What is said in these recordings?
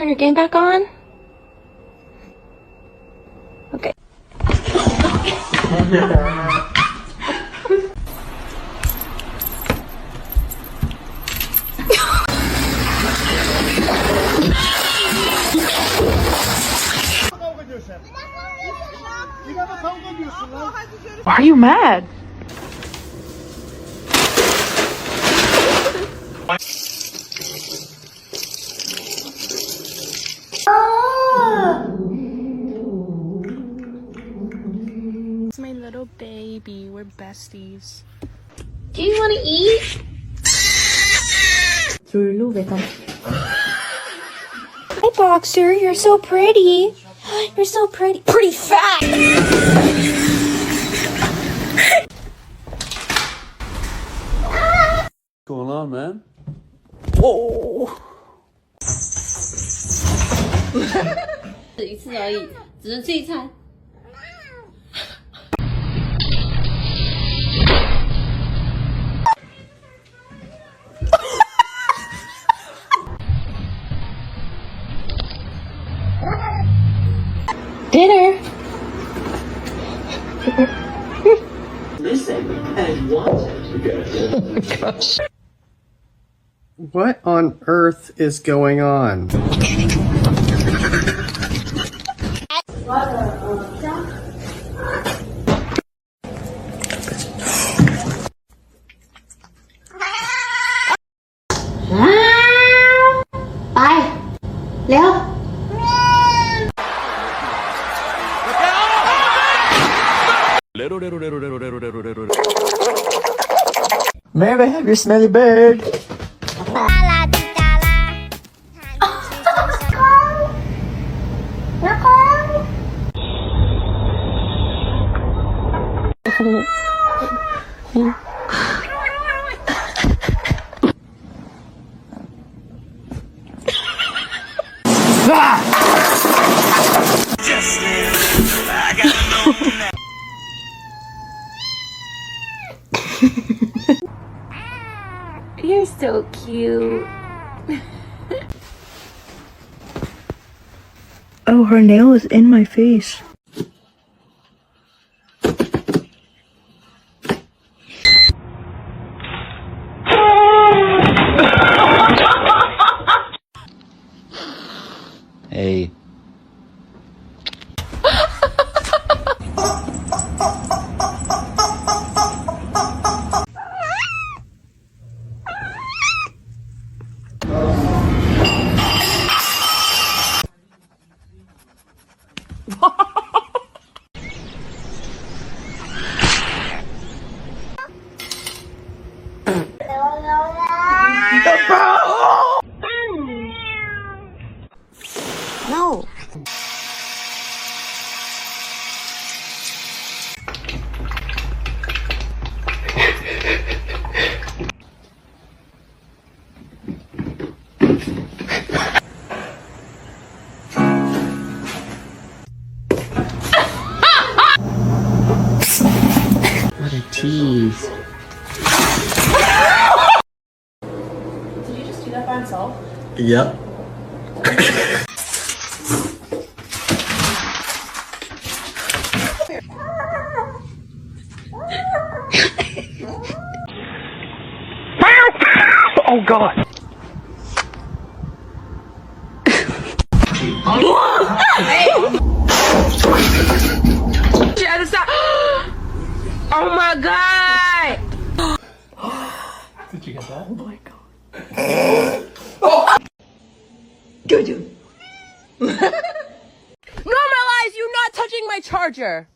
turn your game back on? Okay. Why are you mad? It's my little baby. We're besties. Do you want to eat? Hi, Boxer. You're so pretty. You're so pretty. Pretty fat. What's going on, man? Whoa! 一次而已，只能吃一餐。Dinner. Missing and wanted. Gosh. What on earth is going on? Bye. Leo. May I have your smelly bird? You're so cute. Oh, her nail is in my face. Hey. No. What a tease. Did you just do that by himself? Yep. Oh God. Oh my god! Did you get that? Oh my God. Jojo. Normalize you not touching my charger!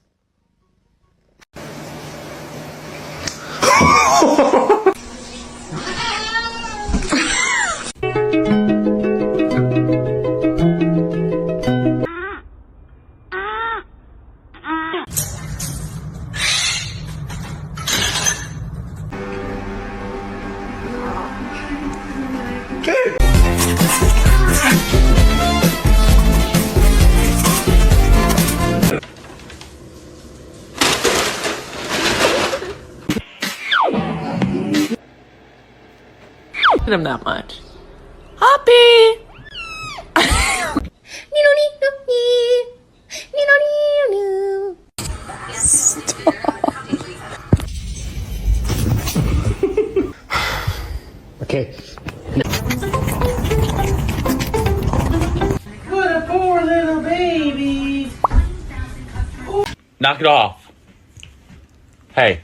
Him that much. Happy. Okay. What a poor little baby. Knock it off. Hey.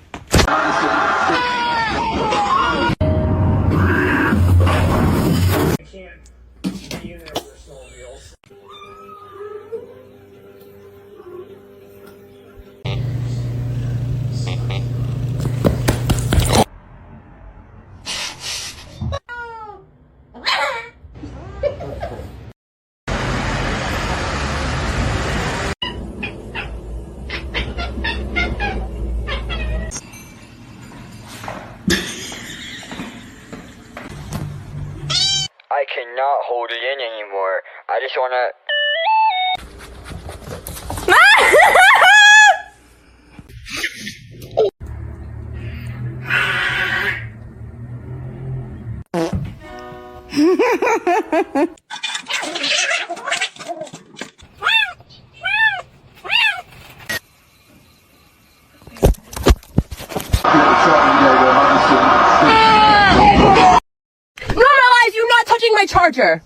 I cannot hold it in anymore. I just wanna. Normalize you not touching my charger!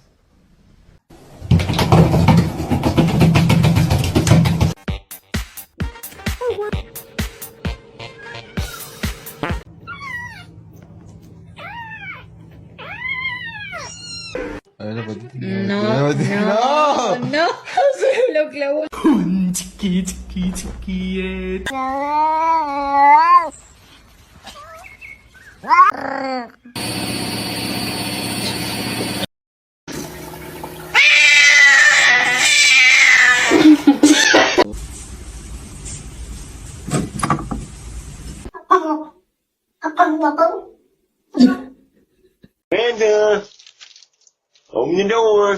Amanda, open the door.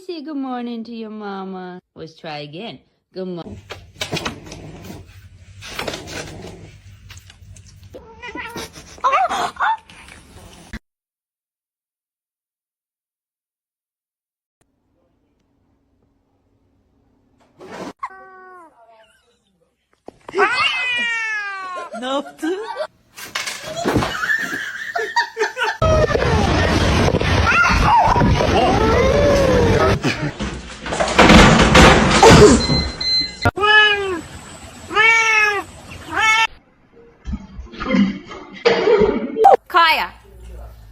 Say good morning to your mama. Let's try again. Good morning. Kaya.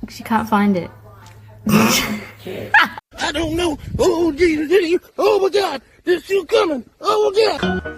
She can't find it. I don't know. Oh, Jesus. Oh, my God. There's still coming. Oh, my God.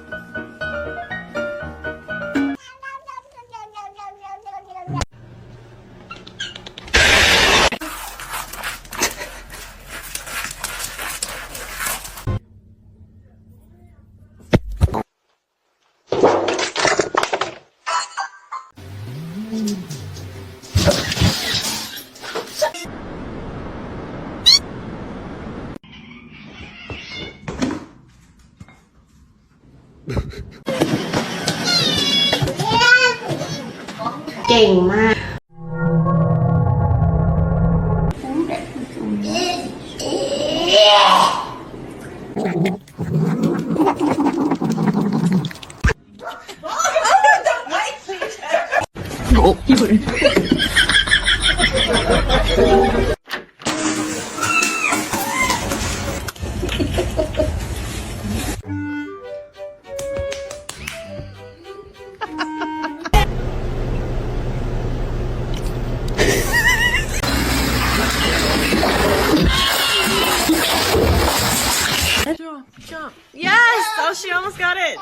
Yes! Oh, she almost got it.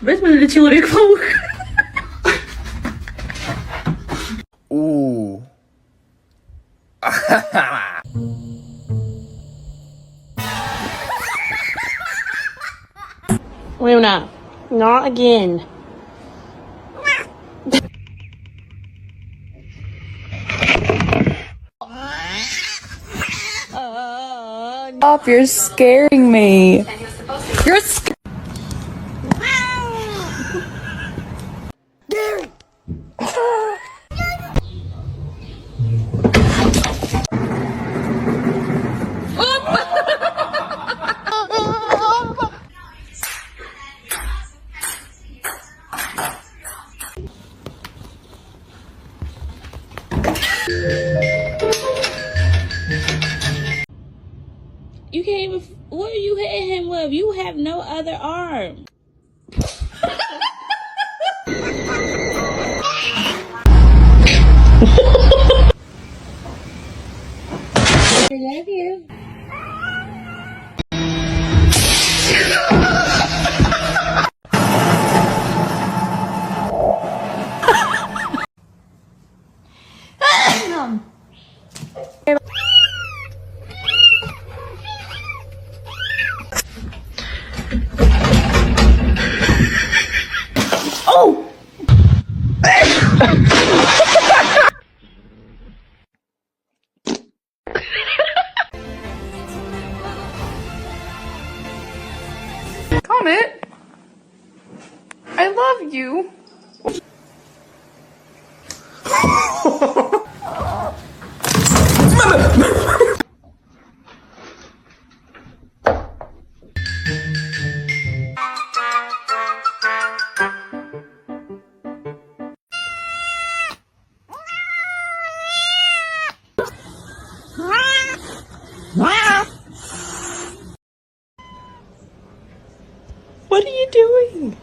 Basically, для Человека-паука. Ooh. Luna, not again. Stop, you're scaring me. You're scaring. You can't even. What are you hitting him with? You have no other arm. I love you. Comet, I love you. What are you doing?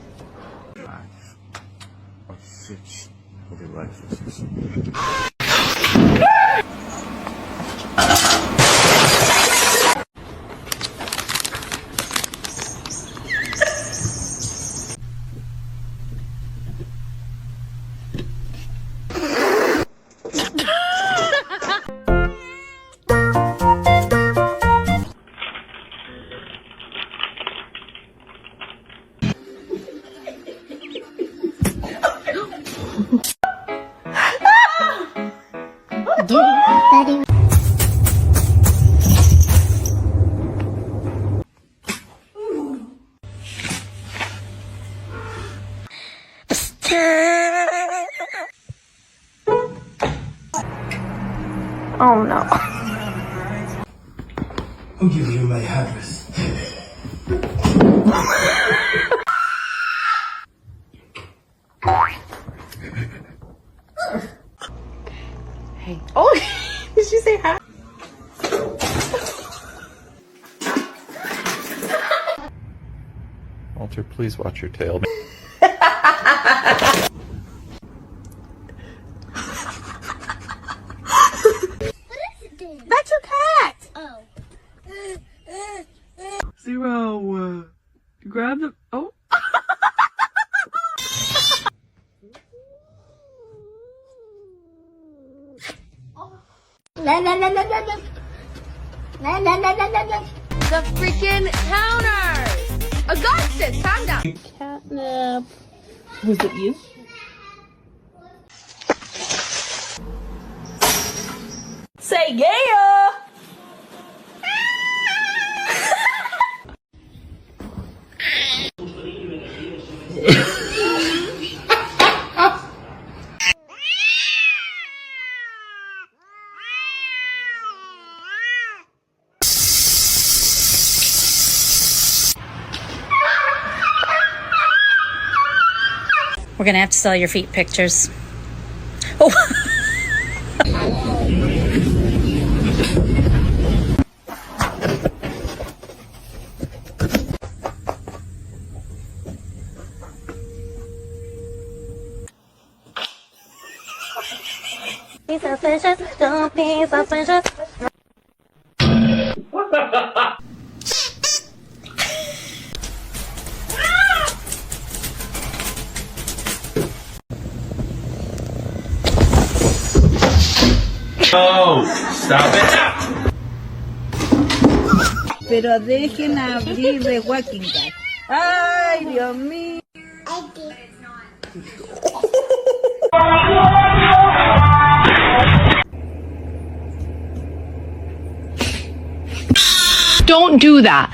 Oh no. I'll give you my address. Hey. Oh, did she say hi? Walter, please watch your tail. That's your cat. Zero. Grab the. Oh. The freaking counter. Augustus, calm down. Catnip. Was it you? Say yeah. We're gonna have to sell your feet pictures. Oh. Be suspicious, don't be suspicious. Oh, stop it now! Pero dejen abrir The Walking Dead. Ay, Dios mío. Don't do that.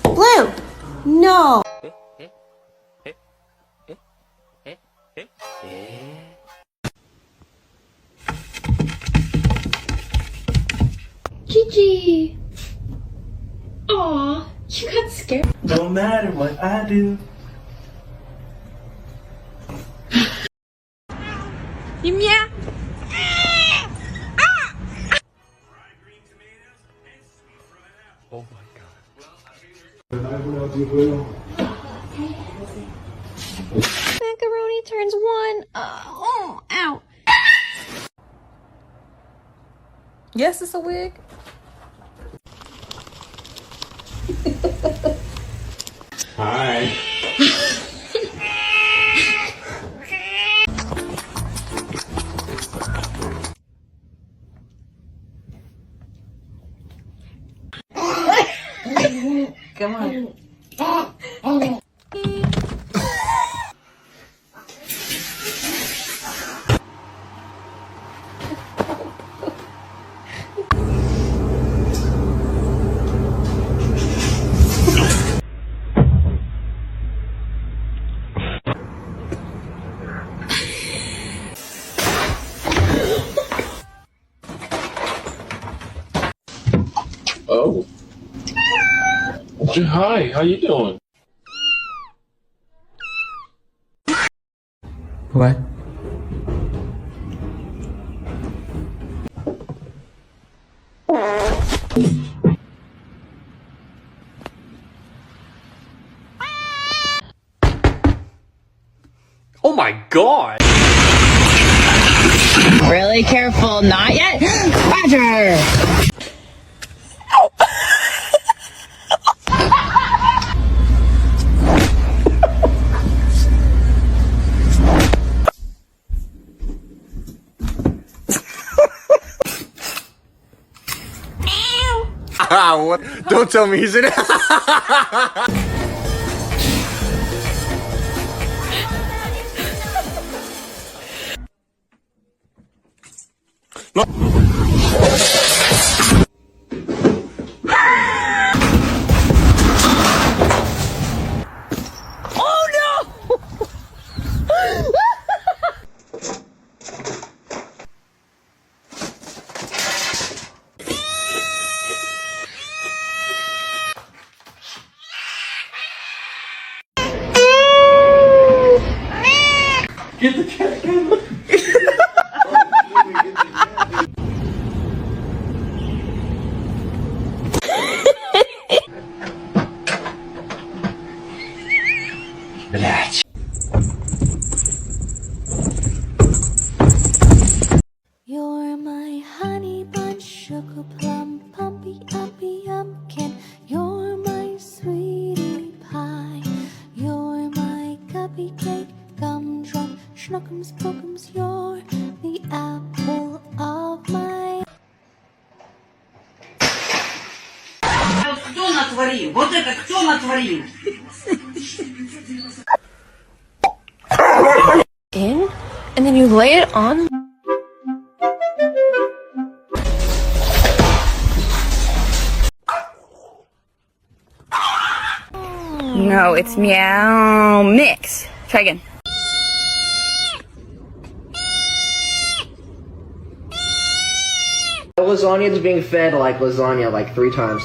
Blue! No! Gigi! Aw, you got scared. No matter what I do. Macaroni turns 1. Oh, ow. Yes, it's a wig. Hi. Come on. Oh. Hi, how you doing? What? Oh my god! Really careful, not yet. Roger! What? Don't tell me he's in it. Get the cat. You're my honey bun, sugar plum, pumpy, uppy, pumpkin. You're my sweetie pie. You're my cupcake, gumdrop, schnookums, bookums. You're the apple of my. Кто натворил? Вот это кто натворил? In, and then you lay it on. No, it's meow mix. Try again. Lasagna's being fed like lasagna like 3 times.